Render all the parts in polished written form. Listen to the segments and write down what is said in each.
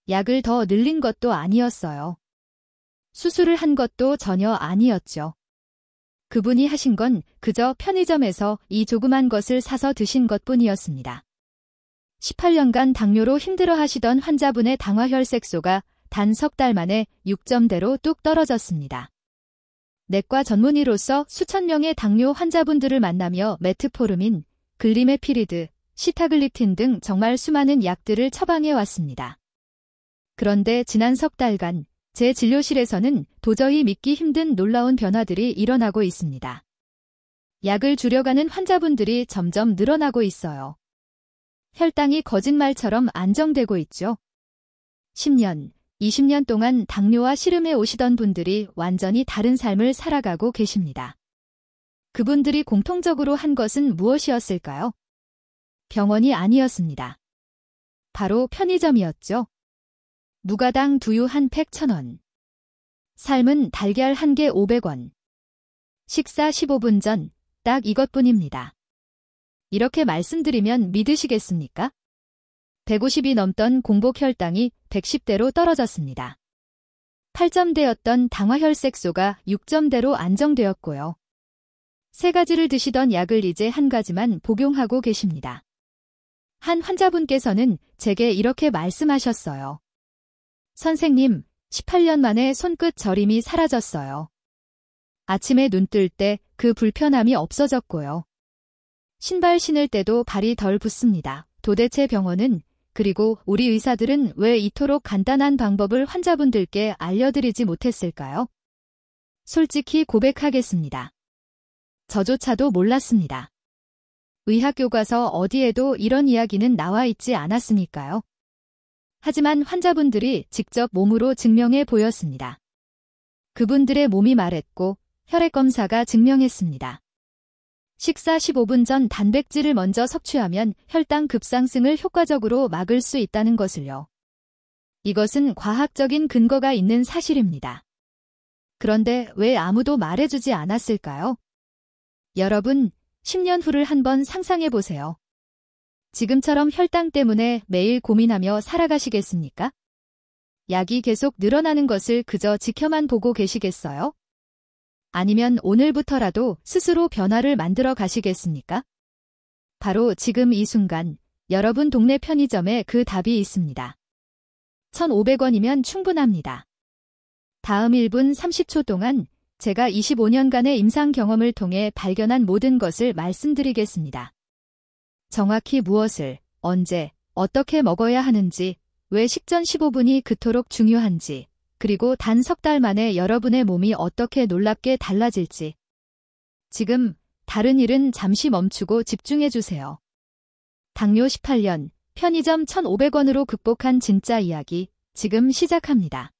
약을 더 늘린 것도 아니었어요. 수술을 한 것도 전혀 아니었죠. 그분이 하신 건 그저 편의점에서 이 조그만 것을 사서 드신 것뿐이었습니다. 18년간 당뇨로 힘들어 하시던 환자분의 당화혈색소가 단 석 달 만에 6점대로 뚝 떨어졌습니다. 내과 전문의로서 수천 명의 당뇨 환자분들을 만나며 메트포르민, 글리메피리드, 시타글립틴 등 정말 수많은 약들을 처방해 왔습니다. 그런데 지난 석 달간 제 진료실에서는 도저히 믿기 힘든 놀라운 변화들이 일어나고 있습니다. 약을 줄여가는 환자분들이 점점 늘어나고 있어요. 혈당이 거짓말처럼 안정되고 있죠. 10년, 20년 동안 당뇨와 씨름해 오시던 분들이 완전히 다른 삶을 살아가고 계십니다. 그분들이 공통적으로 한 것은 무엇이었을까요? 병원이 아니었습니다. 바로 편의점이었죠. 무가당 두유 한 팩 1,000원. 삶은 달걀 한 개 500원. 식사 15분 전, 딱 이것뿐입니다. 이렇게 말씀드리면 믿으시겠습니까? 150이 넘던 공복 혈당이 110대로 떨어졌습니다. 8점대였던 당화혈색소가 6점대로 안정되었고요. 3가지를 드시던 약을 이제 1가지만 복용하고 계십니다. 한 환자분께서는 제게 이렇게 말씀하셨어요. 선생님, 18년 만에 손끝 저림이 사라졌어요. 아침에 눈 뜰 때 그 불편함이 없어졌고요. 신발 신을 때도 발이 덜 붓습니다. 도대체 병원은, 그리고 우리 의사들은 왜 이토록 간단한 방법을 환자분들께 알려드리지 못했을까요? 솔직히 고백하겠습니다. 저조차도 몰랐습니다. 의학교과서 어디에도 이런 이야기는 나와 있지 않았으니까요. 하지만 환자분들이 직접 몸으로 증명해 보였습니다. 그분들의 몸이 말했고 혈액검사가 증명했습니다. 식사 15분 전 단백질을 먼저 섭취하면 혈당 급상승을 효과적으로 막을 수 있다는 것을요. 이것은 과학적인 근거가 있는 사실입니다. 그런데 왜 아무도 말해주지 않았을까요? 여러분, 10년 후를 한번 상상해 보세요. 지금처럼 혈당 때문에 매일 고민하며 살아가시겠습니까? 약이 계속 늘어나는 것을 그저 지켜만 보고 계시겠어요? 아니면 오늘부터라도 스스로 변화를 만들어 가시겠습니까? 바로 지금 이 순간 여러분 동네 편의점에 그 답이 있습니다. 1,500원이면 충분합니다. 다음 1분 30초 동안 제가 25년간의 임상 경험을 통해 발견한 모든 것을 말씀드리겠습니다. 정확히 무엇을, 언제, 어떻게 먹어야 하는지, 왜 식전 15분이 그토록 중요한지, 그리고 단 석 달 만에 여러분의 몸이 어떻게 놀랍게 달라질지. 지금 다른 일은 잠시 멈추고 집중해주세요. 당뇨 18년, 편의점 1,500원으로 극복한 진짜 이야기, 지금 시작합니다.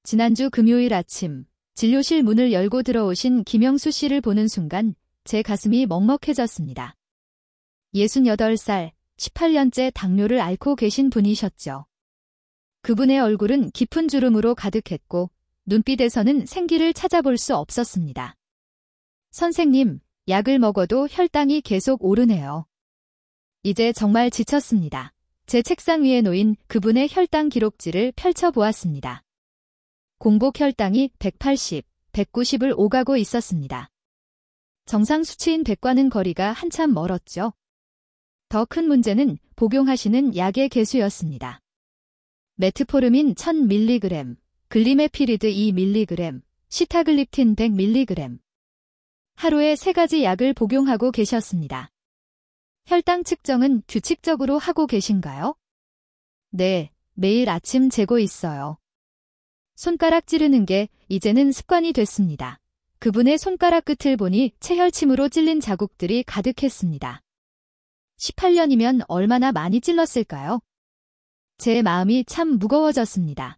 지난주 금요일 아침, 진료실 문을 열고 들어오신 김영수 씨를 보는 순간 제 가슴이 먹먹해졌습니다. 68살, 18년째 당뇨를 앓고 계신 분이셨죠. 그분의 얼굴은 깊은 주름으로 가득했고 눈빛에서는 생기를 찾아볼 수 없었습니다. 선생님, 약을 먹어도 혈당이 계속 오르네요. 이제 정말 지쳤습니다. 제 책상 위에 놓인 그분의 혈당 기록지를 펼쳐보았습니다. 공복 혈당이 180, 190을 오가고 있었습니다. 정상 수치인 100과는 거리가 한참 멀었죠. 더 큰 문제는 복용하시는 약의 개수였습니다. 메트포르민 1000mg, 글리메피리드 2mg, 시타글립틴 100mg. 하루에 3가지 약을 복용하고 계셨습니다. 혈당 측정은 규칙적으로 하고 계신가요? 네, 매일 아침 재고 있어요. 손가락 찌르는 게 이제는 습관이 됐습니다. 그분의 손가락 끝을 보니 체혈침으로 찔린 자국들이 가득했습니다. 18년이면 얼마나 많이 찔렀을까요? 제 마음이 참 무거워졌습니다.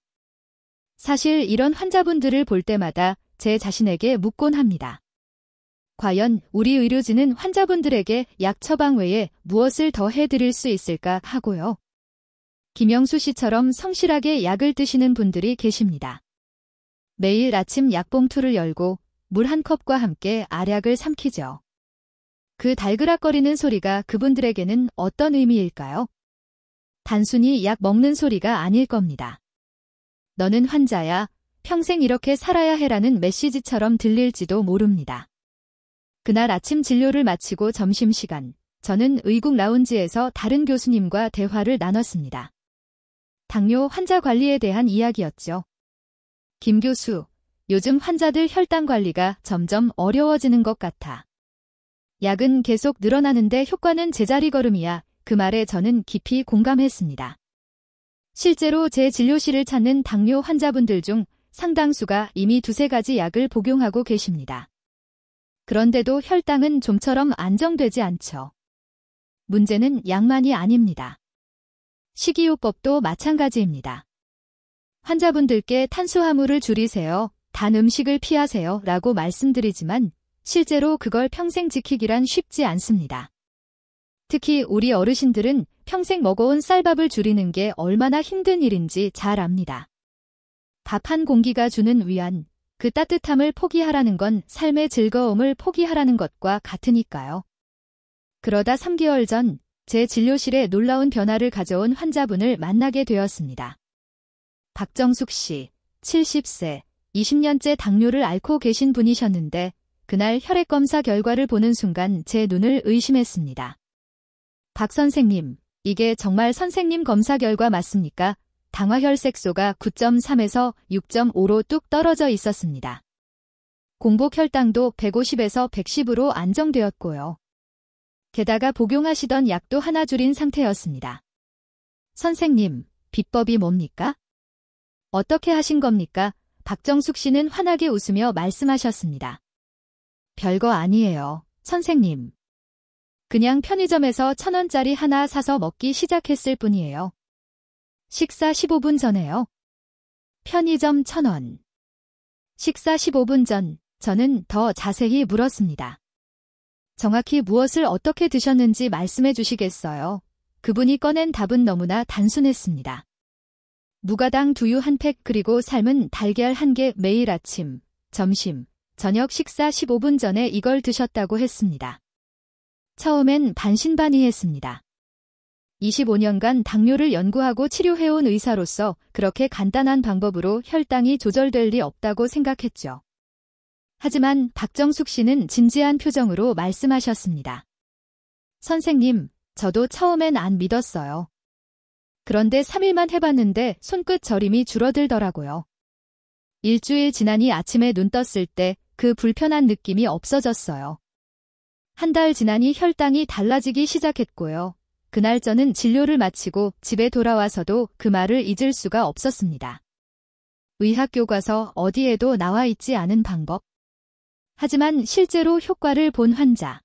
사실 이런 환자분들을 볼 때마다 제 자신에게 묻곤 합니다. 과연 우리 의료진은 환자분들에게 약 처방 외에 무엇을 더 해드릴 수 있을까 하고요. 김영수 씨처럼 성실하게 약을 드시는 분들이 계십니다. 매일 아침 약봉투를 열고 물 한 컵과 함께 알약을 삼키죠. 그 달그락거리는 소리가 그분들에게는 어떤 의미일까요? 단순히 약 먹는 소리가 아닐 겁니다. 너는 환자야, 평생 이렇게 살아야 해라는 메시지처럼 들릴지도 모릅니다. 그날 아침 진료를 마치고 점심시간, 저는 의국 라운지에서 다른 교수님과 대화를 나눴습니다. 당뇨 환자 관리에 대한 이야기였죠. 김 교수, 요즘 환자들 혈당 관리가 점점 어려워지는 것 같아. 약은 계속 늘어나는데 효과는 제자리 걸음이야. 그 말에 저는 깊이 공감했습니다. 실제로 제 진료실을 찾는 당뇨 환자분들 중 상당수가 이미 두세 가지 약을 복용하고 계십니다. 그런데도 혈당은 좀처럼 안정되지 않죠. 문제는 약만이 아닙니다. 식이요법도 마찬가지입니다. 환자분들께 탄수화물을 줄이세요, 단 음식을 피하세요 라고 말씀드리지만 실제로 그걸 평생 지키기란 쉽지 않습니다. 특히 우리 어르신들은 평생 먹어온 쌀밥을 줄이는 게 얼마나 힘든 일인지 잘 압니다. 밥 한 공기가 주는 위안, 그 따뜻함을 포기하라는 건 삶의 즐거움을 포기하라는 것과 같으니까요. 그러다 3개월 전 제 진료실에 놀라운 변화를 가져온 환자분을 만나게 되었습니다. 박정숙 씨, 70세, 20년째 당뇨를 앓고 계신 분이셨는데 그날 혈액검사 결과를 보는 순간 제 눈을 의심했습니다. 박 선생님, 이게 정말 선생님 검사 결과 맞습니까? 당화혈색소가 9.3에서 6.5로 뚝 떨어져 있었습니다. 공복 혈당도 150에서 110으로 안정되었고요. 게다가 복용하시던 약도 하나 줄인 상태였습니다. 선생님, 비법이 뭡니까? 어떻게 하신 겁니까? 박정숙 씨는 환하게 웃으며 말씀하셨습니다. 별거 아니에요, 선생님. 그냥 편의점에서 1,000원짜리 하나 사서 먹기 시작했을 뿐이에요. 식사 15분 전에요. 편의점 1,000원. 식사 15분 전, 저는 더 자세히 물었습니다. 정확히 무엇을 어떻게 드셨는지 말씀해 주시겠어요? 그분이 꺼낸 답은 너무나 단순했습니다. 무가당 두유 한 팩 그리고 삶은 달걀 1개 매일 아침, 점심, 저녁 식사 15분 전에 이걸 드셨다고 했습니다. 처음엔 반신반의했습니다. 25년간 당뇨를 연구하고 치료해온 의사로서 그렇게 간단한 방법으로 혈당이 조절될 리 없다고 생각했죠. 하지만 박정숙 씨는 진지한 표정으로 말씀하셨습니다. 선생님, 저도 처음엔 안 믿었어요. 그런데 3일만 해봤는데 손끝 저림이 줄어들더라고요. 일주일 지나니 아침에 눈 떴을 때 그 불편한 느낌이 없어졌어요. 한 달 지나니 혈당이 달라지기 시작했고요. 그날 저는 진료를 마치고 집에 돌아와서도 그 말을 잊을 수가 없었습니다. 의학 교과서 어디에도 나와 있지 않은 방법. 하지만 실제로 효과를 본 환자.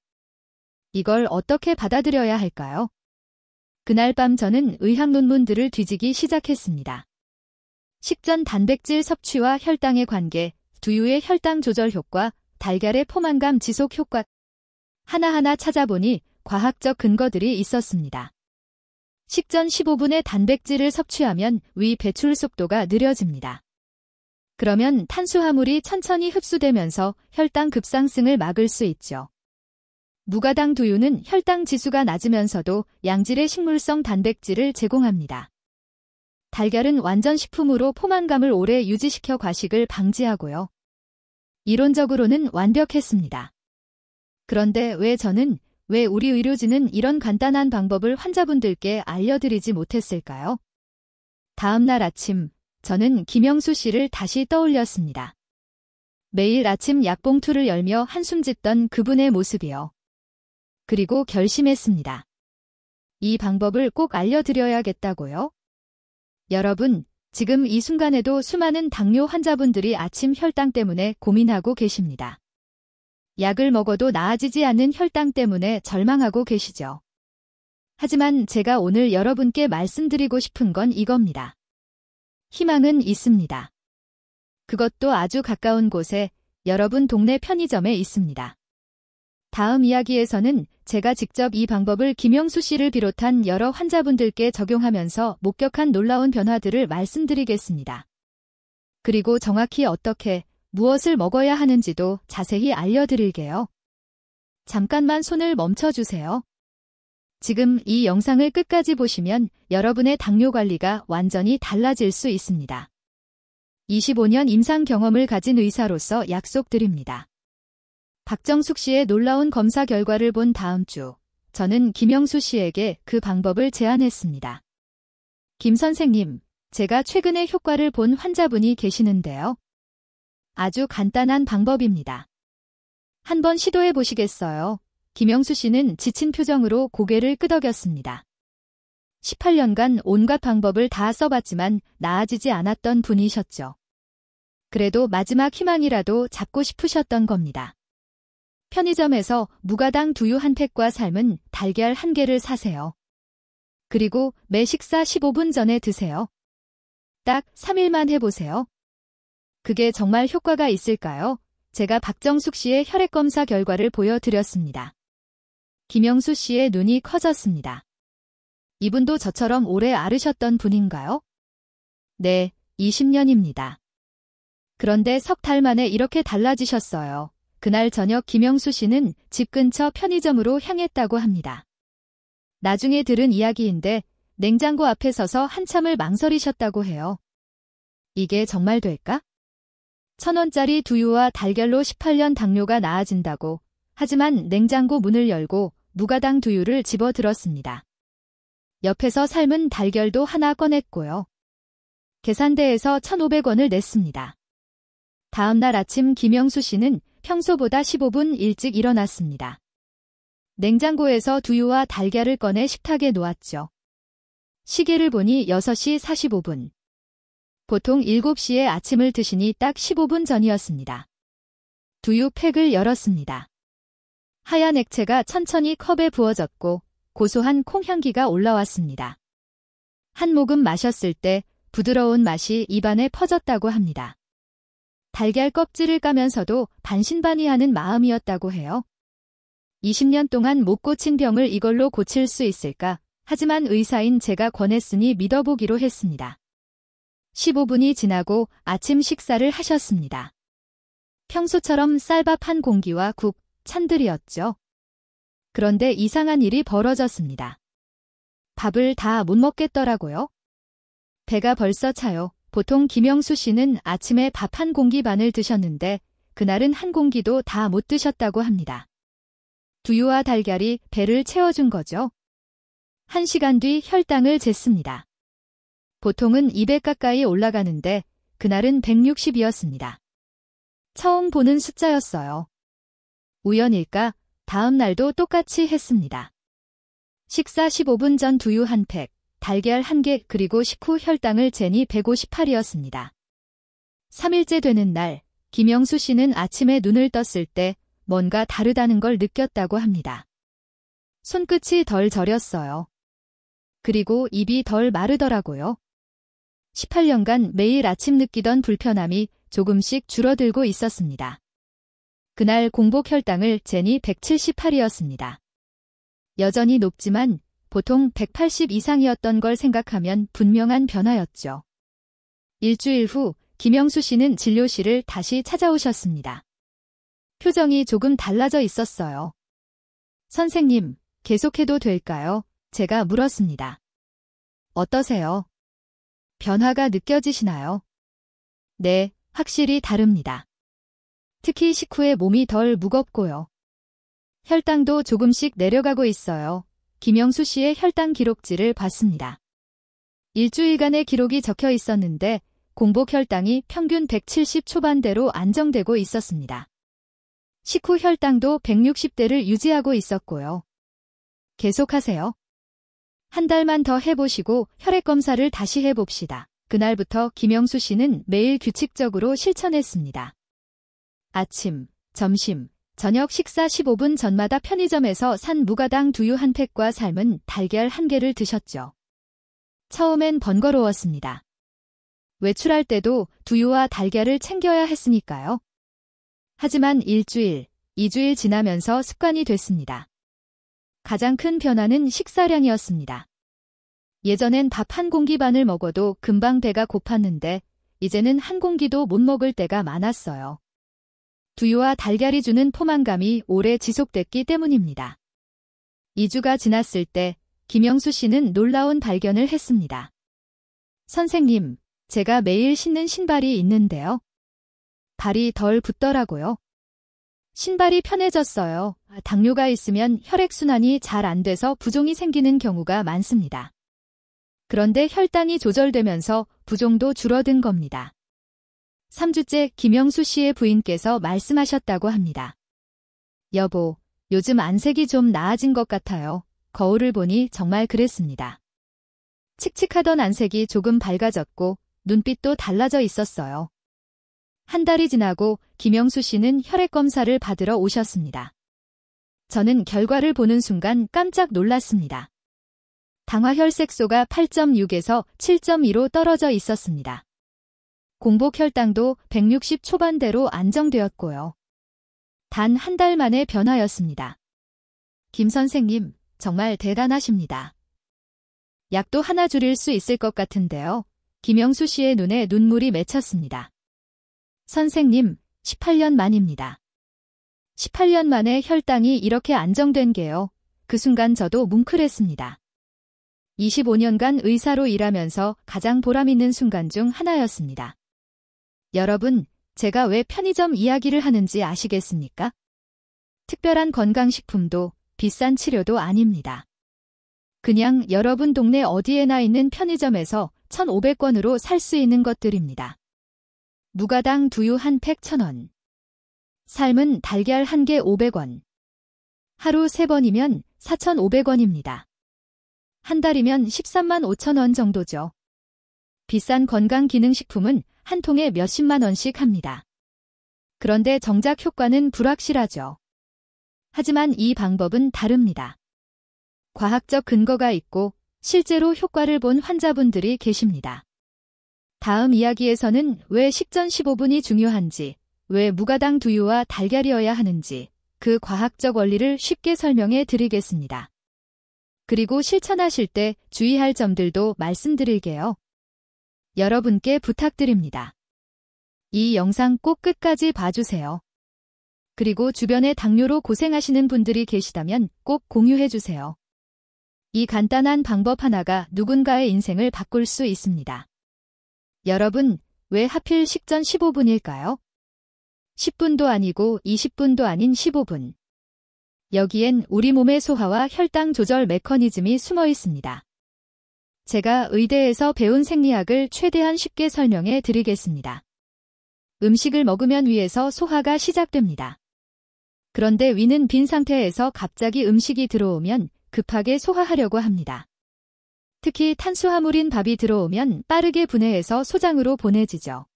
이걸 어떻게 받아들여야 할까요? 그날 밤 저는 의학 논문들을 뒤지기 시작했습니다. 식전 단백질 섭취와 혈당의 관계, 두유의 혈당 조절 효과, 달걀의 포만감 지속 효과. 하나하나 찾아보니 과학적 근거들이 있었습니다. 식전 15분의 단백질을 섭취하면 위 배출 속도가 느려집니다. 그러면 탄수화물이 천천히 흡수되면서 혈당 급상승을 막을 수 있죠. 무가당 두유는 혈당 지수가 낮으면서도 양질의 식물성 단백질을 제공합니다. 달걀은 완전 식품으로 포만감을 오래 유지시켜 과식을 방지하고요. 이론적으로는 완벽했습니다. 그런데 왜 우리 의료진은 이런 간단한 방법을 환자분들께 알려드리지 못했을까요? 다음 날 아침, 저는 김영수 씨를 다시 떠올렸습니다. 매일 아침 약봉투를 열며 한숨 짓던 그분의 모습이요. 그리고 결심했습니다. 이 방법을 꼭 알려드려야겠다고요? 여러분, 지금 이 순간에도 수많은 당뇨 환자분들이 아침 혈당 때문에 고민하고 계십니다. 약을 먹어도 나아지지 않는 혈당 때문에 절망하고 계시죠. 하지만 제가 오늘 여러분께 말씀드리고 싶은 건 이겁니다. 희망은 있습니다. 그것도 아주 가까운 곳에 여러분 동네 편의점에 있습니다. 다음 이야기에서는 제가 직접 이 방법을 김영수 씨를 비롯한 여러 환자분들께 적용하면서 목격한 놀라운 변화들을 말씀드리겠습니다. 그리고 정확히 어떻게, 무엇을 먹어야 하는지도 자세히 알려드릴게요. 잠깐만 손을 멈춰주세요. 지금 이 영상을 끝까지 보시면 여러분의 당뇨 관리가 완전히 달라질 수 있습니다. 25년 임상 경험을 가진 의사로서 약속드립니다. 박정숙 씨의 놀라운 검사 결과를 본 다음 주, 저는 김영수 씨에게 그 방법을 제안했습니다. 김 선생님, 제가 최근에 효과를 본 환자분이 계시는데요. 아주 간단한 방법입니다. 한번 시도해 보시겠어요? 김영수 씨는 지친 표정으로 고개를 끄덕였습니다. 18년간 온갖 방법을 다 써봤지만 나아지지 않았던 분이셨죠. 그래도 마지막 희망이라도 잡고 싶으셨던 겁니다. 편의점에서 무가당 두유 한 팩과 삶은 달걀 한 개를 사세요. 그리고 매 식사 15분 전에 드세요. 딱 3일만 해보세요. 그게 정말 효과가 있을까요? 제가 박정숙 씨의 혈액검사 결과를 보여드렸습니다. 김영수 씨의 눈이 커졌습니다. 이분도 저처럼 오래 앓으셨던 분인가요? 네, 20년입니다. 그런데 석 달 만에 이렇게 달라지셨어요. 그날 저녁 김영수 씨는 집 근처 편의점으로 향했다고 합니다. 나중에 들은 이야기인데 냉장고 앞에 서서 한참을 망설이셨다고 해요. 이게 정말 될까? 1,000원짜리 두유와 달걀로 18년 당뇨가 나아진다고. 하지만 냉장고 문을 열고 무가당 두유를 집어들었습니다. 옆에서 삶은 달걀도 하나 꺼냈고요. 계산대에서 1,500원을 냈습니다. 다음 날 아침 김영수 씨는 평소보다 15분 일찍 일어났습니다. 냉장고에서 두유와 달걀을 꺼내 식탁에 놓았죠. 시계를 보니 6시 45분. 보통 7시에 아침을 드시니 딱 15분 전이었습니다. 두유 팩을 열었습니다. 하얀 액체가 천천히 컵에 부어졌고 고소한 콩향기가 올라왔습니다. 한 모금 마셨을 때 부드러운 맛이 입안에 퍼졌다고 합니다. 달걀 껍질을 까면서도 반신반의하는 마음이었다고 해요. 20년 동안 못 고친 병을 이걸로 고칠 수 있을까? 하지만 의사인 제가 권했으니 믿어보기로 했습니다. 15분이 지나고 아침 식사를 하셨습니다. 평소처럼 쌀밥 한 공기와 국, 찬들이었죠. 그런데 이상한 일이 벌어졌습니다. 밥을 다 못 먹겠더라고요. 배가 벌써 차요. 보통 김영수 씨는 아침에 밥 한 공기 반을 드셨는데 그날은 한 공기도 다 못 드셨다고 합니다. 두유와 달걀이 배를 채워준 거죠. 1시간 뒤 혈당을 쟀습니다. 보통은 200 가까이 올라가는데 그날은 160이었습니다. 처음 보는 숫자였어요. 우연일까? 다음 날도 똑같이 했습니다. 식사 15분 전 두유 한 팩, 달걀 한 개 그리고 식후 혈당을 재니 158이었습니다. 3일째 되는 날, 김영수 씨는 아침에 눈을 떴을 때 뭔가 다르다는 걸 느꼈다고 합니다. 손끝이 덜 저렸어요. 그리고 입이 덜 마르더라고요. 18년간 매일 아침 느끼던 불편함이 조금씩 줄어들고 있었습니다. 그날 공복 혈당을 재니 178이었습니다. 여전히 높지만 보통 180 이상이었던 걸 생각하면 분명한 변화였죠. 일주일 후 김영수 씨는 진료실을 다시 찾아오셨습니다. 표정이 조금 달라져 있었어요. 선생님, 계속해도 될까요? 제가 물었습니다. 어떠세요? 변화가 느껴지시나요? 네, 확실히 다릅니다. 특히 식후에 몸이 덜 무겁고요. 혈당도 조금씩 내려가고 있어요. 김영수 씨의 혈당 기록지를 봤습니다. 일주일간의 기록이 적혀 있었는데 공복 혈당이 평균 170 초반대로 안정되고 있었습니다. 식후 혈당도 160대를 유지하고 있었고요. 계속하세요. 한 달만 더 해보시고 혈액검사를 다시 해봅시다. 그날부터 김영수 씨는 매일 규칙적으로 실천했습니다. 아침, 점심, 저녁 식사 15분 전마다 편의점에서 산 무가당 두유 한 팩과 삶은 달걀 한 개를 드셨죠. 처음엔 번거로웠습니다. 외출할 때도 두유와 달걀을 챙겨야 했으니까요. 하지만 일주일, 2주일 지나면서 습관이 됐습니다. 가장 큰 변화는 식사량이었습니다. 예전엔 밥 한 공기 반을 먹어도 금방 배가 고팠는데 이제는 한 공기도 못 먹을 때가 많았어요. 두유와 달걀이 주는 포만감이 오래 지속됐기 때문입니다. 2주가 지났을 때 김영수 씨는 놀라운 발견을 했습니다. 선생님, 제가 매일 신는 신발이 있는데요. 발이 덜 붓더라고요. 신발이 편해졌어요. 당뇨가 있으면 혈액순환이 잘 안 돼서 부종이 생기는 경우가 많습니다. 그런데 혈당이 조절되면서 부종도 줄어든 겁니다. 3주째 김영수 씨의 부인께서 말씀하셨다고 합니다. 여보, 요즘 안색이 좀 나아진 것 같아요. 거울을 보니 정말 그랬습니다. 칙칙하던 안색이 조금 밝아졌고 눈빛도 달라져 있었어요. 한 달이 지나고 김영수 씨는 혈액 검사를 받으러 오셨습니다. 저는 결과를 보는 순간 깜짝 놀랐습니다. 당화혈색소가 8.6에서 7.2로 떨어져 있었습니다. 공복 혈당도 160 초반대로 안정되었고요. 단 한 달 만의 변화였습니다. 김 선생님, 정말 대단하십니다. 약도 하나 줄일 수 있을 것 같은데요. 김영수 씨의 눈에 눈물이 맺혔습니다. 선생님, 18년 만입니다. 18년 만에 혈당이 이렇게 안정된 게요. 그 순간 저도 뭉클했습니다. 25년간 의사로 일하면서 가장 보람있는 순간 중 하나였습니다. 여러분, 제가 왜 편의점 이야기를 하는지 아시겠습니까? 특별한 건강식품도 비싼 치료도 아닙니다. 그냥 여러분 동네 어디에나 있는 편의점에서 1,500원으로 살 수 있는 것들입니다. 무가당 두유 한 팩 1,000원. 삶은 달걀 한 개 500원. 하루 3번이면 4,500원입니다. 한 달이면 13만 5천 원 정도죠. 비싼 건강기능식품은 한 통에 몇십만 원씩 합니다. 그런데 정작 효과는 불확실하죠. 하지만 이 방법은 다릅니다. 과학적 근거가 있고 실제로 효과를 본 환자분들이 계십니다. 다음 이야기에서는 왜 식전 15분이 중요한지, 왜 무가당 두유와 달걀이어야 하는지 그 과학적 원리를 쉽게 설명해 드리겠습니다. 그리고 실천하실 때 주의할 점들도 말씀드릴게요. 여러분께 부탁드립니다. 이 영상 꼭 끝까지 봐주세요. 그리고 주변에 당뇨로 고생하시는 분들이 계시다면 꼭 공유해주세요. 이 간단한 방법 하나가 누군가의 인생을 바꿀 수 있습니다. 여러분, 왜 하필 식전 15분일까요? 10분도 아니고 20분도 아닌 15분. 여기엔 우리 몸의 소화와 혈당 조절 메커니즘이 숨어 있습니다. 제가 의대에서 배운 생리학을 최대한 쉽게 설명해 드리겠습니다. 음식을 먹으면 위에서 소화가 시작됩니다. 그런데 위는 빈 상태에서 갑자기 음식이 들어오면 급하게 소화하려고 합니다. 특히 탄수화물인 밥이 들어오면 빠르게 분해해서 소장으로 보내지죠.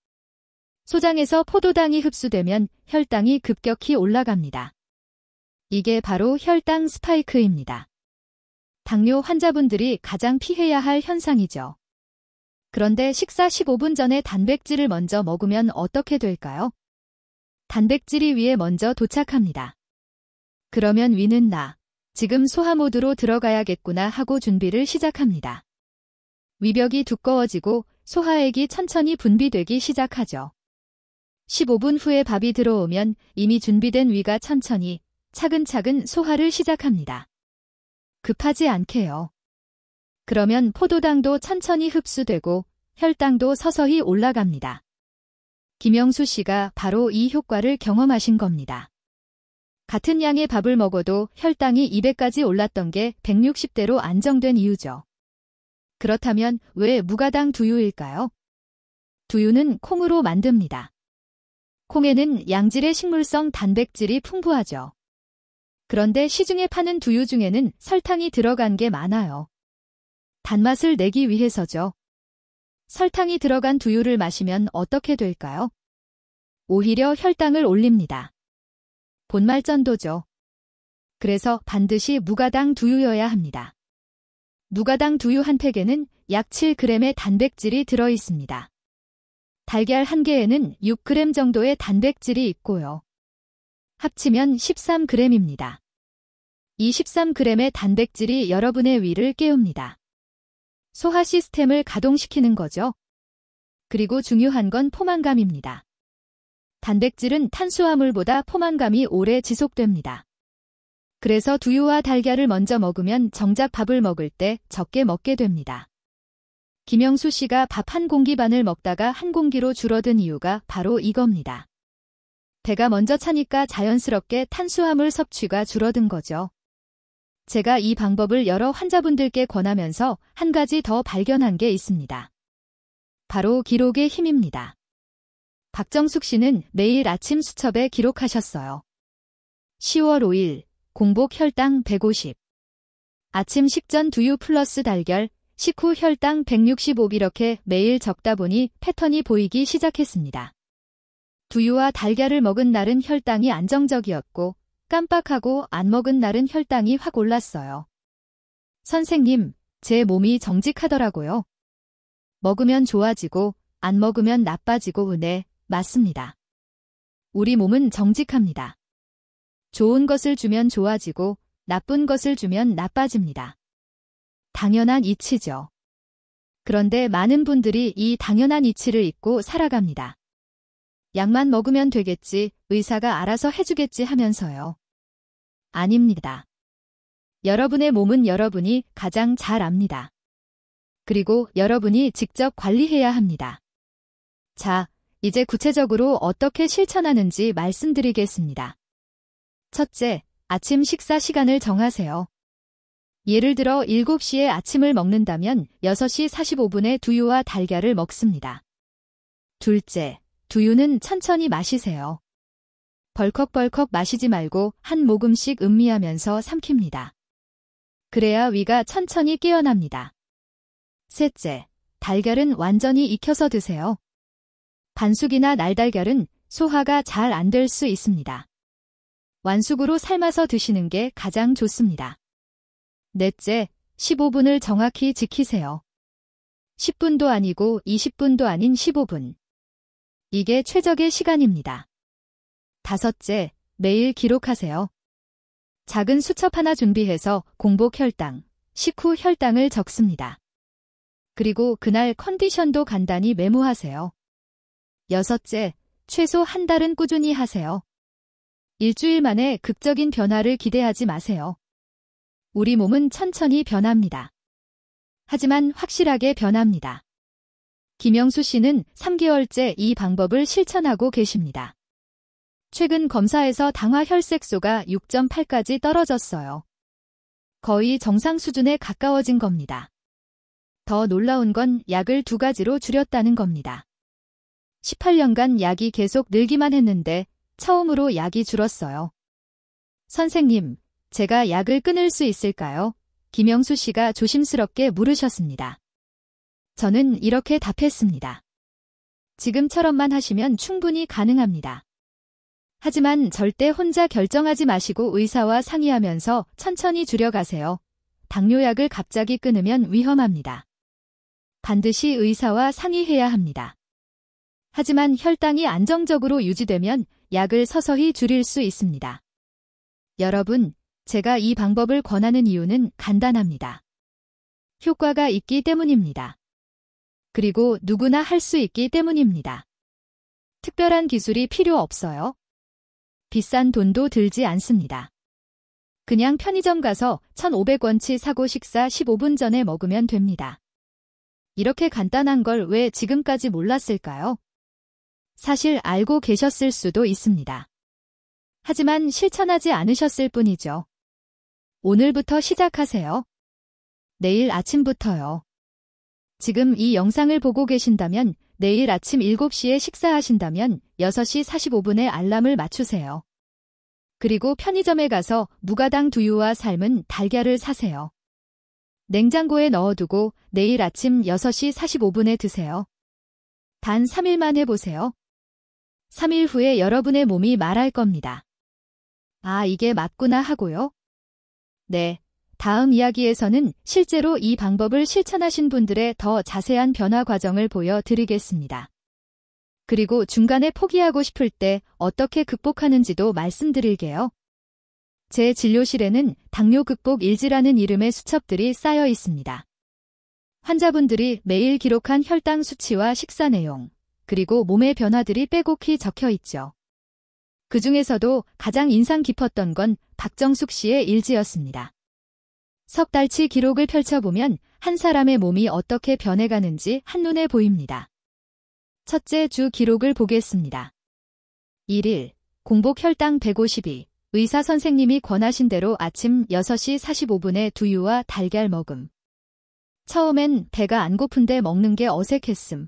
소장에서 포도당이 흡수되면 혈당이 급격히 올라갑니다. 이게 바로 혈당 스파이크입니다. 당뇨 환자분들이 가장 피해야 할 현상이죠. 그런데 식사 15분 전에 단백질을 먼저 먹으면 어떻게 될까요? 단백질이 위에 먼저 도착합니다. 그러면 위는 지금 소화 모드로 들어가야겠구나 하고 준비를 시작합니다. 위벽이 두꺼워지고 소화액이 천천히 분비되기 시작하죠. 15분 후에 밥이 들어오면 이미 준비된 위가 천천히 차근차근 소화를 시작합니다. 급하지 않게요. 그러면 포도당도 천천히 흡수되고 혈당도 서서히 올라갑니다. 김영수 씨가 바로 이 효과를 경험하신 겁니다. 같은 양의 밥을 먹어도 혈당이 200까지 올랐던 게 160대로 안정된 이유죠. 그렇다면 왜 무가당 두유일까요? 두유는 콩으로 만듭니다. 콩에는 양질의 식물성 단백질이 풍부하죠. 그런데 시중에 파는 두유 중에는 설탕이 들어간 게 많아요. 단맛을 내기 위해서죠. 설탕이 들어간 두유를 마시면 어떻게 될까요? 오히려 혈당을 올립니다. 본말전도죠. 그래서 반드시 무가당 두유여야 합니다. 무가당 두유 한 팩에는 약 7g의 단백질이 들어 있습니다. 달걀 한 개에는 6g 정도의 단백질이 있고요. 합치면 13g입니다. 이 13g의 단백질이 여러분의 위를 깨웁니다. 소화 시스템을 가동시키는 거죠. 그리고 중요한 건 포만감입니다. 단백질은 탄수화물보다 포만감이 오래 지속됩니다. 그래서 두유와 달걀을 먼저 먹으면 정작 밥을 먹을 때 적게 먹게 됩니다. 김영수 씨가 밥 한 공기 반을 먹다가 한 공기로 줄어든 이유가 바로 이겁니다. 배가 먼저 차니까 자연스럽게 탄수화물 섭취가 줄어든 거죠. 제가 이 방법을 여러 환자분들께 권하면서 한 가지 더 발견한 게 있습니다. 바로 기록의 힘입니다. 박정숙 씨는 매일 아침 수첩에 기록하셨어요. 10월 5일, 공복 혈당 150. 아침 식전 두유 플러스 달걀, 식후 혈당 165 이렇게 매일 적다 보니 패턴이 보이기 시작했습니다. 두유와 달걀을 먹은 날은 혈당이 안정적이었고 깜빡하고 안 먹은 날은 혈당이 확 올랐어요. 선생님, 제 몸이 정직하더라고요. 먹으면 좋아지고 안 먹으면 나빠지고 네, 맞습니다. 우리 몸은 정직합니다. 좋은 것을 주면 좋아지고 나쁜 것을 주면 나빠집니다. 당연한 이치죠. 그런데 많은 분들이 이 당연한 이치를 잊고 살아갑니다. 약만 먹으면 되겠지, 의사가 알아서 해주겠지 하면서요. 아닙니다. 여러분의 몸은 여러분이 가장 잘 압니다. 그리고 여러분이 직접 관리해야 합니다. 자, 이제 구체적으로 어떻게 실천하는지 말씀드리겠습니다. 첫째, 아침 식사 시간을 정하세요. 예를 들어 7시에 아침을 먹는다면 6시 45분에 두유와 달걀을 먹습니다. 둘째, 두유는 천천히 마시세요. 벌컥벌컥 마시지 말고 한 모금씩 음미하면서 삼킵니다. 그래야 위가 천천히 깨어납니다. 셋째, 달걀은 완전히 익혀서 드세요. 반숙이나 날달걀은 소화가 잘 안 될 수 있습니다. 완숙으로 삶아서 드시는 게 가장 좋습니다. 넷째, 15분을 정확히 지키세요. 10분도 아니고 20분도 아닌 15분. 이게 최적의 시간입니다. 다섯째, 매일 기록하세요. 작은 수첩 하나 준비해서 공복 혈당, 식후 혈당을 적습니다. 그리고 그날 컨디션도 간단히 메모하세요. 여섯째, 최소 한 달은 꾸준히 하세요. 일주일 만에 극적인 변화를 기대하지 마세요. 우리 몸은 천천히 변합니다. 하지만 확실하게 변합니다. 김영수 씨는 3개월째 이 방법을 실천하고 계십니다. 최근 검사에서 당화 혈색소가 6.8까지 떨어졌어요. 거의 정상 수준에 가까워진 겁니다. 더 놀라운 건 약을 2가지로 줄였다는 겁니다. 18년간 약이 계속 늘기만 했는데 처음으로 약이 줄었어요. 선생님, 제가 약을 끊을 수 있을까요? 김영수 씨가 조심스럽게 물으셨습니다. 저는 이렇게 답했습니다. 지금처럼만 하시면 충분히 가능합니다. 하지만 절대 혼자 결정하지 마시고 의사와 상의하면서 천천히 줄여가세요. 당뇨약을 갑자기 끊으면 위험합니다. 반드시 의사와 상의해야 합니다. 하지만 혈당이 안정적으로 유지되면 약을 서서히 줄일 수 있습니다. 여러분, 제가 이 방법을 권하는 이유는 간단합니다. 효과가 있기 때문입니다. 그리고 누구나 할 수 있기 때문입니다. 특별한 기술이 필요 없어요. 비싼 돈도 들지 않습니다. 그냥 편의점 가서 1,500원치 사고 식사 15분 전에 먹으면 됩니다. 이렇게 간단한 걸 왜 지금까지 몰랐을까요? 사실 알고 계셨을 수도 있습니다. 하지만 실천하지 않으셨을 뿐이죠. 오늘부터 시작하세요. 내일 아침부터요. 지금 이 영상을 보고 계신다면 내일 아침 7시에 식사하신다면 6시 45분에 알람을 맞추세요. 그리고 편의점에 가서 무가당 두유와 삶은 달걀을 사세요. 냉장고에 넣어두고 내일 아침 6시 45분에 드세요. 단 3일만 해보세요. 3일 후에 여러분의 몸이 말할 겁니다. 아, 이게 맞구나 하고요. 네, 다음 이야기에서는 실제로 이 방법을 실천하신 분들의 더 자세한 변화 과정을 보여드리겠습니다. 그리고 중간에 포기하고 싶을 때 어떻게 극복하는지도 말씀드릴게요. 제 진료실에는 당뇨 극복 일지라는 이름의 수첩들이 쌓여 있습니다. 환자분들이 매일 기록한 혈당 수치와 식사 내용, 그리고 몸의 변화들이 빼곡히 적혀 있죠. 그 중에서도 가장 인상 깊었던 건 박정숙 씨의 일지였습니다. 석 달치 기록을 펼쳐보면 한 사람의 몸이 어떻게 변해가는지 한눈에 보입니다. 첫째 주 기록을 보겠습니다. 1일, 공복 혈당 152, 의사 선생님이 권하신 대로 아침 6시 45분에 두유와 달걀 먹음. 처음엔 배가 안 고픈데 먹는 게 어색했음.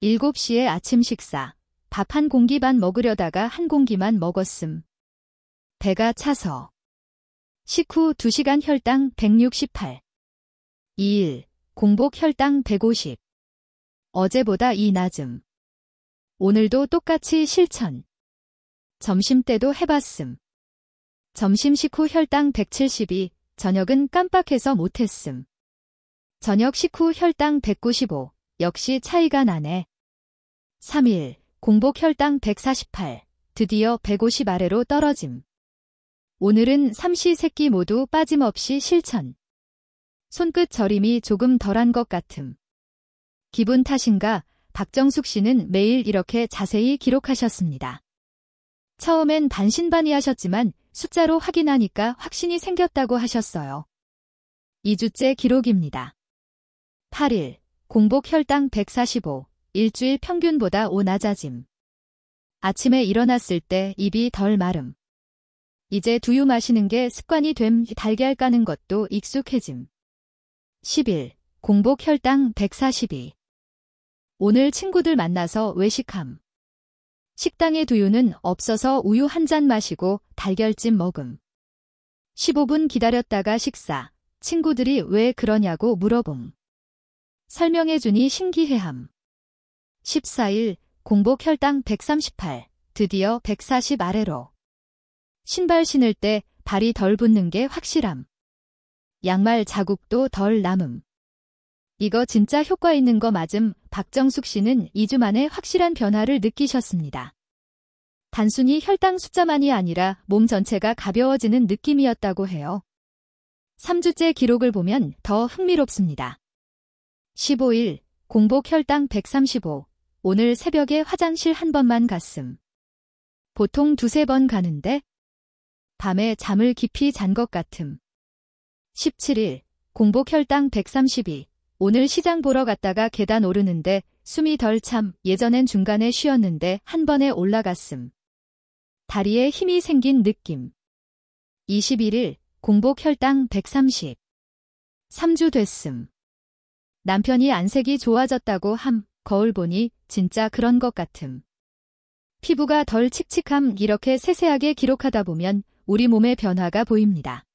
7시에 아침 식사, 밥 한 공기 반 먹으려다가 한 공기만 먹었음. 배가 차서. 식후 2시간 혈당 168. 2일, 공복 혈당 150. 어제보다 2 낮음. 오늘도 똑같이 실천. 점심때도 해봤음. 점심 식후 혈당 172, 저녁은 깜빡해서 못했음. 저녁 식후 혈당 195, 역시 차이가 나네. 3일, 공복 혈당 148, 드디어 150 아래로 떨어짐. 오늘은 삼시세끼 모두 빠짐없이 실천. 손끝 저림이 조금 덜한 것 같음. 기분 탓인가 박정숙 씨는 매일 이렇게 자세히 기록하셨습니다. 처음엔 반신반의하셨지만 숫자로 확인하니까 확신이 생겼다고 하셨어요. 2주째 기록입니다. 8일, 공복 혈당 145, 일주일 평균보다 5 낮아짐. 아침에 일어났을 때 입이 덜 마름. 이제 두유 마시는 게 습관이 됨. 달걀 까는 것도 익숙해짐. 10일, 공복 혈당 142. 오늘 친구들 만나서 외식함. 식당에 두유는 없어서 우유 한 잔 마시고 달걀찜 먹음. 15분 기다렸다가 식사. 친구들이 왜 그러냐고 물어봄. 설명해주니 신기해함. 14일, 공복 혈당 138, 드디어 140 아래로. 신발 신을 때 발이 덜 붙는 게 확실함. 양말 자국도 덜 남음. 이거 진짜 효과 있는 거 맞음. 박정숙 씨는 2주 만에 확실한 변화를 느끼셨습니다. 단순히 혈당 숫자만이 아니라 몸 전체가 가벼워지는 느낌이었다고 해요. 3주째 기록을 보면 더 흥미롭습니다. 15일, 공복 혈당 135, 오늘 새벽에 화장실 한 번만 갔음. 보통 2-3번 가는데 밤에 잠을 깊이 잔 것 같음. 17일, 공복 혈당 132, 오늘 시장 보러 갔다가 계단 오르는데 숨이 덜 참. 예전엔 중간에 쉬었는데 한 번에 올라갔음. 다리에 힘이 생긴 느낌. 21일, 공복 혈당 130. 3주 됐음. 남편이 안색이 좋아졌다고 함. 거울 보니 진짜 그런 것 같음. 피부가 덜 칙칙함. 이렇게 세세하게 기록하다 보면 우리 몸의 변화가 보입니다.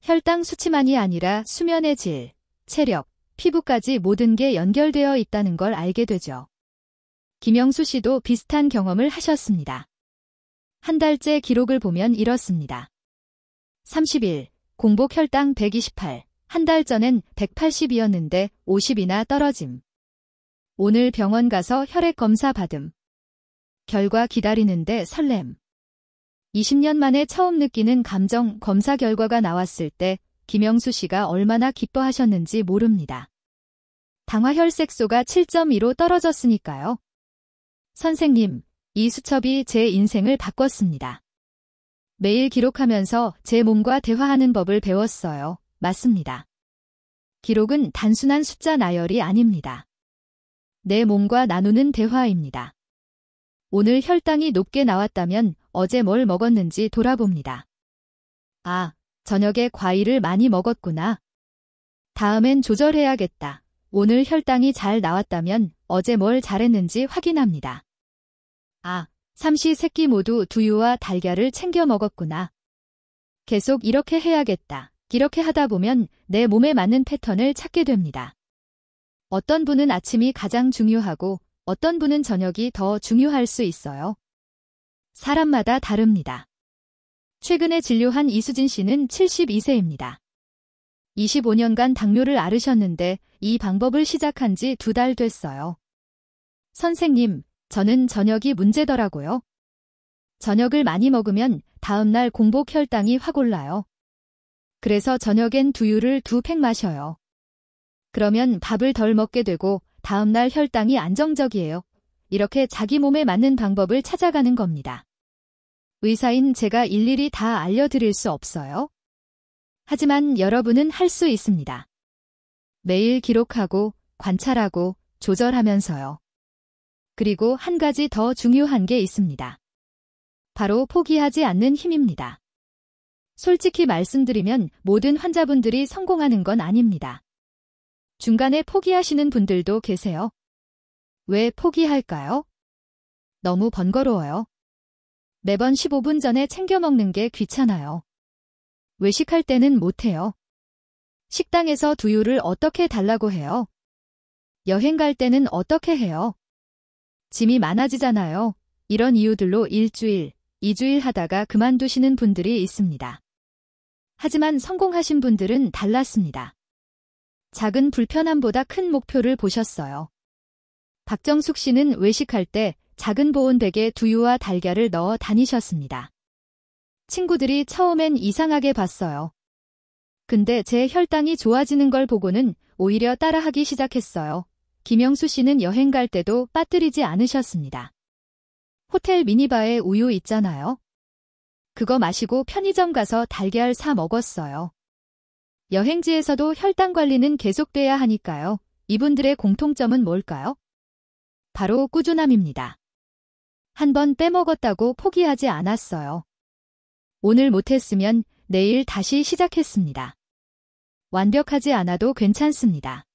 혈당 수치만이 아니라 수면의 질, 체력, 피부까지 모든 게 연결되어 있다는 걸 알게 되죠. 김영수 씨도 비슷한 경험을 하셨습니다. 한 달째 기록을 보면 이렇습니다. 30일, 공복 혈당 128, 한 달 전엔 180이었는데 50이나 떨어짐. 오늘 병원 가서 혈액 검사 받음. 결과 기다리는데 설렘. 20년 만에 처음 느끼는 감정. 검사 결과가 나왔을 때 김영수 씨가 얼마나 기뻐하셨는지 모릅니다. 당화혈색소가 7.2로 떨어졌으니까요. 선생님, 이 수첩이 제 인생을 바꿨습니다. 매일 기록하면서 제 몸과 대화하는 법을 배웠어요. 맞습니다. 기록은 단순한 숫자 나열이 아닙니다. 내 몸과 나누는 대화입니다. 오늘 혈당이 높게 나왔다면 어제 뭘 먹었는지 돌아봅니다. 아, 저녁에 과일을 많이 먹었구나. 다음엔 조절해야겠다. 오늘 혈당이 잘 나왔다면 어제 뭘 잘했는지 확인합니다. 아, 삼시세끼 모두 두유와 달걀을 챙겨 먹었구나. 계속 이렇게 해야겠다. 이렇게 하다 보면 내 몸에 맞는 패턴을 찾게 됩니다. 어떤 분은 아침이 가장 중요하고 어떤 분은 저녁이 더 중요할 수 있어요. 사람마다 다릅니다. 최근에 진료한 이수진 씨는 72세입니다. 25년간 당뇨를 앓으셨는데 이 방법을 시작한 지 2달 됐어요. 선생님, 저는 저녁이 문제더라고요. 저녁을 많이 먹으면 다음날 공복 혈당이 확 올라요. 그래서 저녁엔 두유를 2팩 마셔요. 그러면 밥을 덜 먹게 되고 다음날 혈당이 안정적이에요. 이렇게 자기 몸에 맞는 방법을 찾아가는 겁니다. 의사인 제가 일일이 다 알려드릴 수 없어요. 하지만 여러분은 할 수 있습니다. 매일 기록하고 관찰하고 조절하면서요. 그리고 한 가지 더 중요한 게 있습니다. 바로 포기하지 않는 힘입니다. 솔직히 말씀드리면 모든 환자분들이 성공하는 건 아닙니다. 중간에 포기하시는 분들도 계세요. 왜 포기할까요? 너무 번거로워요. 매번 15분 전에 챙겨 먹는 게 귀찮아요. 외식할 때는 못해요. 식당에서 두유를 어떻게 달라고 해요? 여행 갈 때는 어떻게 해요? 짐이 많아지잖아요. 이런 이유들로 일주일, 2주일 하다가 그만두시는 분들이 있습니다. 하지만 성공하신 분들은 달랐습니다. 작은 불편함보다 큰 목표를 보셨어요. 박정숙 씨는 외식할 때 작은 보온백에 두유와 달걀을 넣어 다니셨습니다. 친구들이 처음엔 이상하게 봤어요. 근데 제 혈당이 좋아지는 걸 보고는 오히려 따라하기 시작했어요. 김영수 씨는 여행 갈 때도 빠뜨리지 않으셨습니다. 호텔 미니바에 우유 있잖아요. 그거 마시고 편의점 가서 달걀 사 먹었어요. 여행지에서도 혈당 관리는 계속돼야 하니까요. 이분들의 공통점은 뭘까요? 바로 꾸준함입니다. 한 번 빼먹었다고 포기하지 않았어요. 오늘 못했으면 내일 다시 시작했습니다. 완벽하지 않아도 괜찮습니다.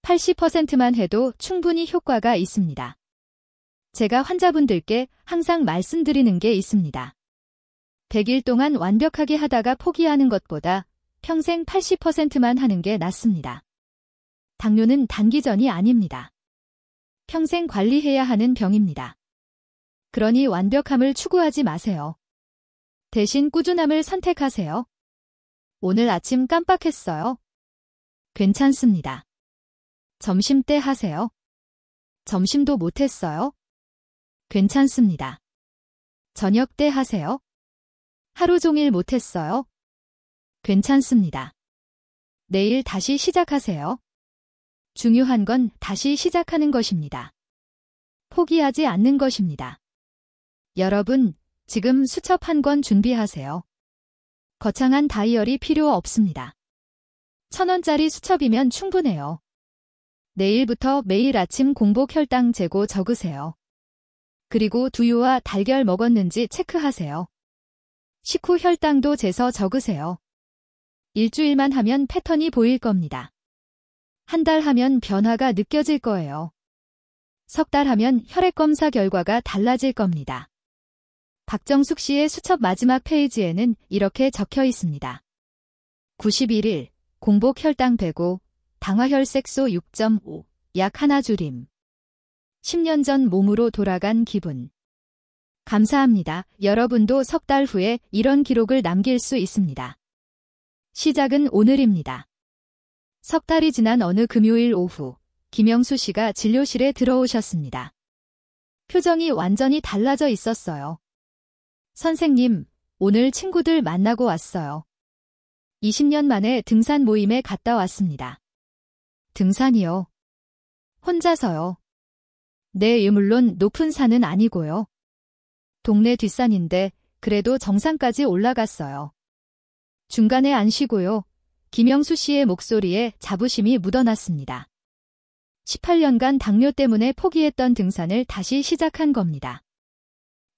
80%만 해도 충분히 효과가 있습니다. 제가 환자분들께 항상 말씀드리는 게 있습니다. 100일 동안 완벽하게 하다가 포기하는 것보다 평생 80%만 하는 게 낫습니다. 당뇨는 단기전이 아닙니다. 평생 관리해야 하는 병입니다. 그러니 완벽함을 추구하지 마세요. 대신 꾸준함을 선택하세요. 오늘 아침 깜빡했어요. 괜찮습니다. 점심때 하세요. 점심도 못했어요. 괜찮습니다. 저녁 때 하세요. 하루 종일 못했어요. 괜찮습니다. 내일 다시 시작하세요. 중요한 건 다시 시작하는 것입니다. 포기하지 않는 것입니다. 여러분, 지금 수첩 한 권 준비하세요. 거창한 다이어리 필요 없습니다. 1,000원짜리 수첩이면 충분해요. 내일부터 매일 아침 공복 혈당 재고 적으세요. 그리고 두유와 달걀 먹었는지 체크하세요. 식후 혈당도 재서 적으세요. 일주일만 하면 패턴이 보일 겁니다. 한 달 하면 변화가 느껴질 거예요. 석 달 하면 혈액 검사 결과가 달라질 겁니다. 박정숙 씨의 수첩 마지막 페이지에는 이렇게 적혀 있습니다. 91일, 공복 혈당 105, 당화혈색소 6.5, 약 하나 줄임. 10년 전 몸으로 돌아간 기분. 감사합니다. 여러분도 석 달 후에 이런 기록을 남길 수 있습니다. 시작은 오늘입니다. 석 달이 지난 어느 금요일 오후, 김영수 씨가 진료실에 들어오셨습니다. 표정이 완전히 달라져 있었어요. 선생님, 오늘 친구들 만나고 왔어요. 20년 만에 등산 모임에 갔다 왔습니다. 등산이요? 혼자서요? 네, 물론 높은 산은 아니고요. 동네 뒷산인데 그래도 정상까지 올라갔어요. 중간에 안 쉬고요. 김영수 씨의 목소리에 자부심이 묻어났습니다. 18년간 당뇨 때문에 포기했던 등산을 다시 시작한 겁니다.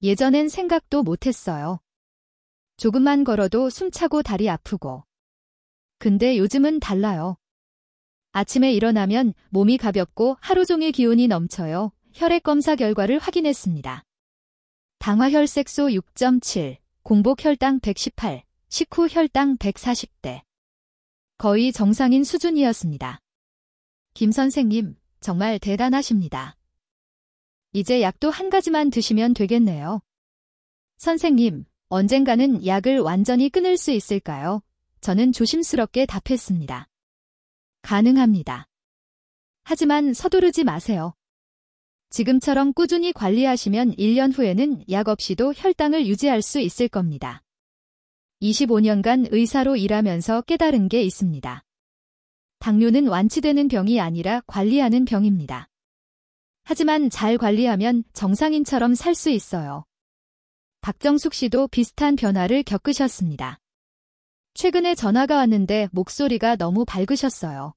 예전엔 생각도 못했어요. 조금만 걸어도 숨차고 다리 아프고. 근데 요즘은 달라요. 아침에 일어나면 몸이 가볍고 하루 종일 기운이 넘쳐요. 혈액 검사 결과를 확인했습니다. 당화혈색소 6.7, 공복 혈당 118, 식후 혈당 140대. 거의 정상인 수준이었습니다. 김 선생님, 정말 대단하십니다. 이제 약도 한 가지만 드시면 되겠네요. 선생님, 언젠가는 약을 완전히 끊을 수 있을까요? 저는 조심스럽게 답했습니다. 가능합니다. 하지만 서두르지 마세요. 지금처럼 꾸준히 관리하시면 1년 후에는 약 없이도 혈당을 유지할 수 있을 겁니다. 25년간 의사로 일하면서 깨달은 게 있습니다. 당뇨는 완치되는 병이 아니라 관리하는 병입니다. 하지만 잘 관리하면 정상인처럼 살 수 있어요. 박정숙 씨도 비슷한 변화를 겪으셨습니다. 최근에 전화가 왔는데 목소리가 너무 밝으셨어요.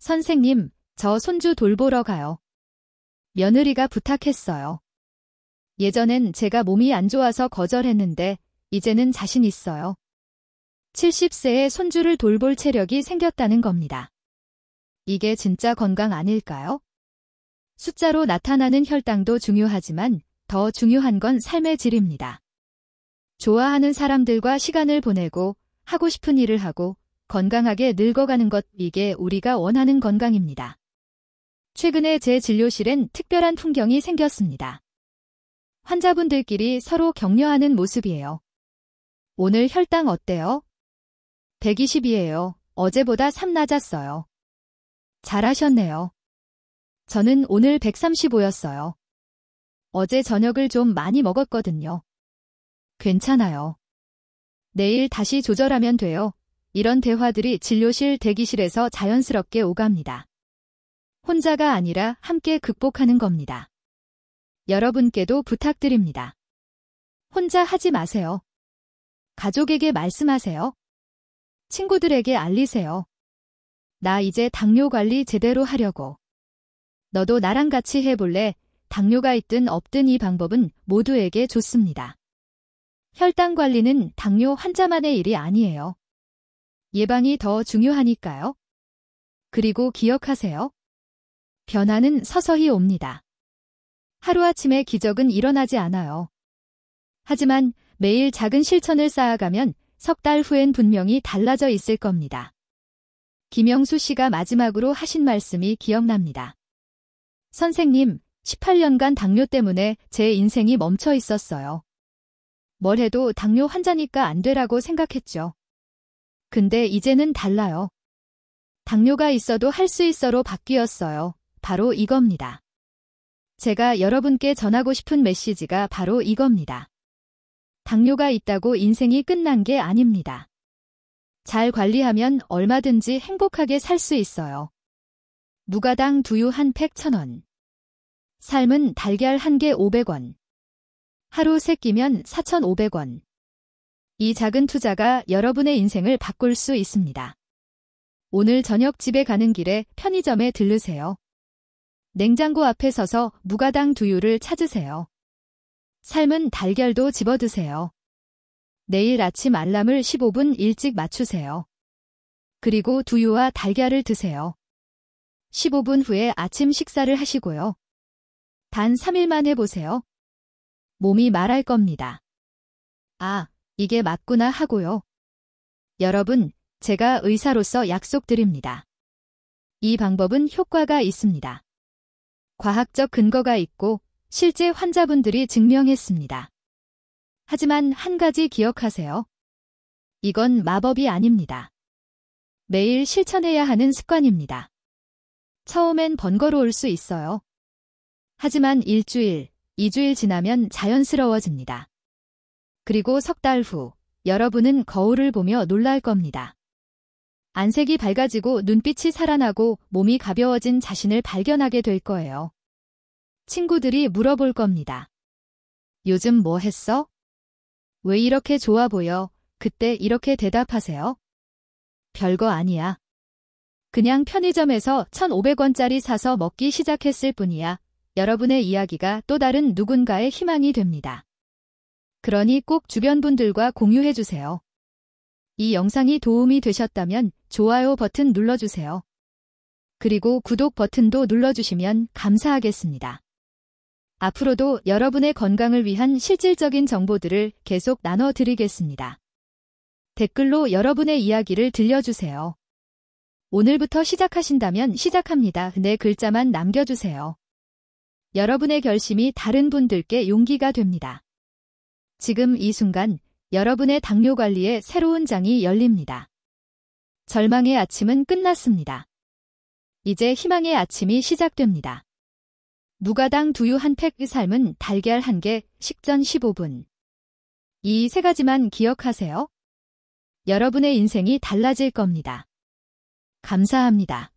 선생님, 저 손주 돌보러 가요. 며느리가 부탁했어요. 예전엔 제가 몸이 안 좋아서 거절했는데 이제는 자신 있어요. 70세에 손주를 돌볼 체력이 생겼다는 겁니다. 이게 진짜 건강 아닐까요? 숫자로 나타나는 혈당도 중요하지만 더 중요한 건 삶의 질입니다. 좋아하는 사람들과 시간을 보내고 하고 싶은 일을 하고 건강하게 늙어가는 것, 이게 우리가 원하는 건강입니다. 최근에 제 진료실엔 특별한 풍경이 생겼습니다. 환자분들끼리 서로 격려하는 모습이에요. 오늘 혈당 어때요? 120이에요. 어제보다 3 낮았어요. 잘하셨네요. 저는 오늘 135였어요. 어제 저녁을 좀 많이 먹었거든요. 괜찮아요. 내일 다시 조절하면 돼요. 이런 대화들이 진료실 대기실에서 자연스럽게 오갑니다. 혼자가 아니라 함께 극복하는 겁니다. 여러분께도 부탁드립니다. 혼자 하지 마세요. 가족에게 말씀하세요. 친구들에게 알리세요. 나 이제 당뇨 관리 제대로 하려고. 너도 나랑 같이 해볼래? 당뇨가 있든 없든 이 방법은 모두에게 좋습니다. 혈당 관리는 당뇨 환자만의 일이 아니에요. 예방이 더 중요하니까요. 그리고 기억하세요. 변화는 서서히 옵니다. 하루아침에 기적은 일어나지 않아요. 하지만 매일 작은 실천을 쌓아가면 석 달 후엔 분명히 달라져 있을 겁니다. 김영수 씨가 마지막으로 하신 말씀이 기억납니다. 선생님, 18년간 당뇨 때문에 제 인생이 멈춰 있었어요. 뭘 해도 당뇨 환자니까 안 되라고 생각했죠. 근데 이제는 달라요. 당뇨가 있어도 할 수 있어로 바뀌었어요. 바로 이겁니다. 제가 여러분께 전하고 싶은 메시지가 바로 이겁니다. 당뇨가 있다고 인생이 끝난 게 아닙니다. 잘 관리하면 얼마든지 행복하게 살 수 있어요. 무가당 두유 한 팩 1,000원. 삶은 달걀 한 개 500원. 하루 3끼면 4,500원. 이 작은 투자가 여러분의 인생을 바꿀 수 있습니다. 오늘 저녁 집에 가는 길에 편의점에 들르세요. 냉장고 앞에 서서 무가당 두유를 찾으세요. 삶은 달걀도 집어드세요. 내일 아침 알람을 15분 일찍 맞추세요. 그리고 두유와 달걀을 드세요. 15분 후에 아침 식사를 하시고요. 단 3일만 해보세요. 몸이 말할 겁니다. 아, 이게 맞구나 하고요. 여러분, 제가 의사로서 약속드립니다. 이 방법은 효과가 있습니다. 과학적 근거가 있고 실제 환자분들이 증명했습니다. 하지만 한 가지 기억하세요. 이건 마법이 아닙니다. 매일 실천해야 하는 습관입니다. 처음엔 번거로울 수 있어요. 하지만 1주일, 2주일 지나면 자연스러워집니다. 그리고 석 달 후, 여러분은 거울을 보며 놀랄 겁니다. 안색이 밝아지고 눈빛이 살아나고 몸이 가벼워진 자신을 발견하게 될 거예요. 친구들이 물어볼 겁니다. 요즘 뭐 했어? 왜 이렇게 좋아 보여? 그때 이렇게 대답하세요. 별거 아니야. 그냥 편의점에서 1,500원짜리 사서 먹기 시작했을 뿐이야. 여러분의 이야기가 또 다른 누군가의 희망이 됩니다. 그러니 꼭 주변 분들과 공유해주세요. 이 영상이 도움이 되셨다면 좋아요 버튼 눌러주세요. 그리고 구독 버튼도 눌러주시면 감사하겠습니다. 앞으로도 여러분의 건강을 위한 실질적인 정보들을 계속 나눠드리겠습니다. 댓글로 여러분의 이야기를 들려주세요. 오늘부터 시작하신다면 시작합니다. 네 글자만 남겨주세요. 여러분의 결심이 다른 분들께 용기가 됩니다. 지금 이 순간 여러분의 당뇨 관리에 새로운 장이 열립니다. 절망의 아침은 끝났습니다. 이제 희망의 아침이 시작됩니다. 무가당 두유 한 팩의 삶은 달걀 1개, 식전 15분. 이 3가지만 기억하세요. 여러분의 인생이 달라질 겁니다. 감사합니다.